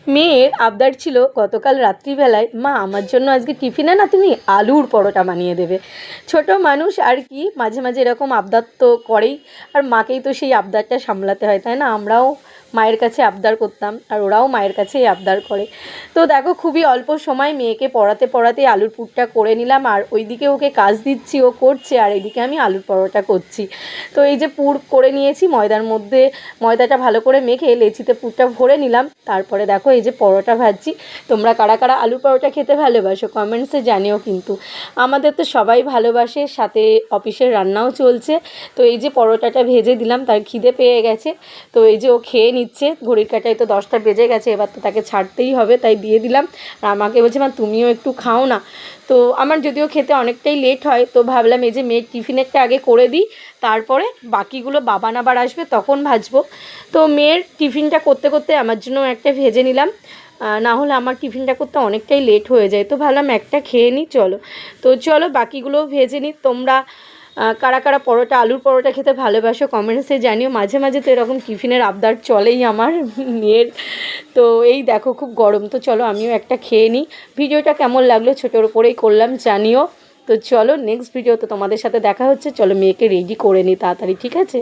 মেয়ের আবদার ছিল গতকাল রাত্রিবেলায়, মা আমার জন্য আজকে টিফিনে না তুমি আলুর পরোটা বানিয়ে দেবে। ছোট মানুষ আর কি, মাঝে মাঝে এরকম আবদার তো করেই, আর মাকেই তো সেই আবদারটা সামলাতে হয়, তাই না? আমরাও মায়ের কাছে আবদার করতাম আর ওরাও মায়ের কাছেই আবদার করে। তো দেখো খুবই অল্প সময় মেয়েকে পড়াতে পড়াতে আলুর পুরটা করে নিলাম, আর ওইদিকে ওকে কাজ দিচ্ছি, ও করছে, আর এইদিকে আমি আলুর পরোটা করছি। তো এই যে পুর করে নিয়েছি, ময়দার মধ্যে ময়দাটা ভালো করে মেখে লেচিতে পুরটা ভরে নিলাম, তারপরে দেখো এই যে পরোটা ভাজছি। তোমরা কারা কারা আলুর পরোটা খেতে ভালোবাসো কমেন্টসে জানিও কিন্তু। আমাদের তো সবাই ভালোবাসে, সাথে অফিসের রান্নাও চলছে। তো এই যে পরোটাটা ভেজে দিলাম, তার খিদে পেয়ে গেছে। তো এই যে ও খেয়ে নিচ্ছে, ঘড়ির কাঁটায় তো 10টা বেজে গেছে, এবার তো তাকে ছাড়তেই হবে, তাই দিয়ে দিলাম। আর আমাকে বলছে মা তুমিও একটু খাও না। তো আমার যদিও খেতে অনেকটাই লেট হয়, তো ভাবলাম এই যে মেয়ের টিফিনেরটা আগে করে দিই, তারপরে বাকিগুলো বাবান আবার আসবে তখন ভাজবো। তো মেয়ের টিফিনটা করতে করতে আমার জন্য একটা ভেজে নিলাম, না হলে আমার টিফিনটা করতে অনেকটাই লেট হয়ে যায়। তো ভাবলাম একটা খেয়ে নিই, চলো। তো চলো বাকিগুলোও ভেজে নিই। তোমরা কারা কারা পরোটা আলুর পরোটা খেতে ভালোবাসো কমেন্টসে জানিও। মাঝে মাঝে তো এরকম টিফিনের আবদার চলেই আমার মেয়ের। তো এই দেখো খুব গরম, তো চলো আমিও একটা খেয়ে নিই। ভিডিওটা কেমন লাগলো ছোটোর উপরেই করলাম, জানিও। তো চলো নেক্সট ভিডিওতে তোমাদের সাথে দেখা হচ্ছে। চলো মেয়েকে রেডি করে নিই তাড়াতাড়ি, ঠিক আছে?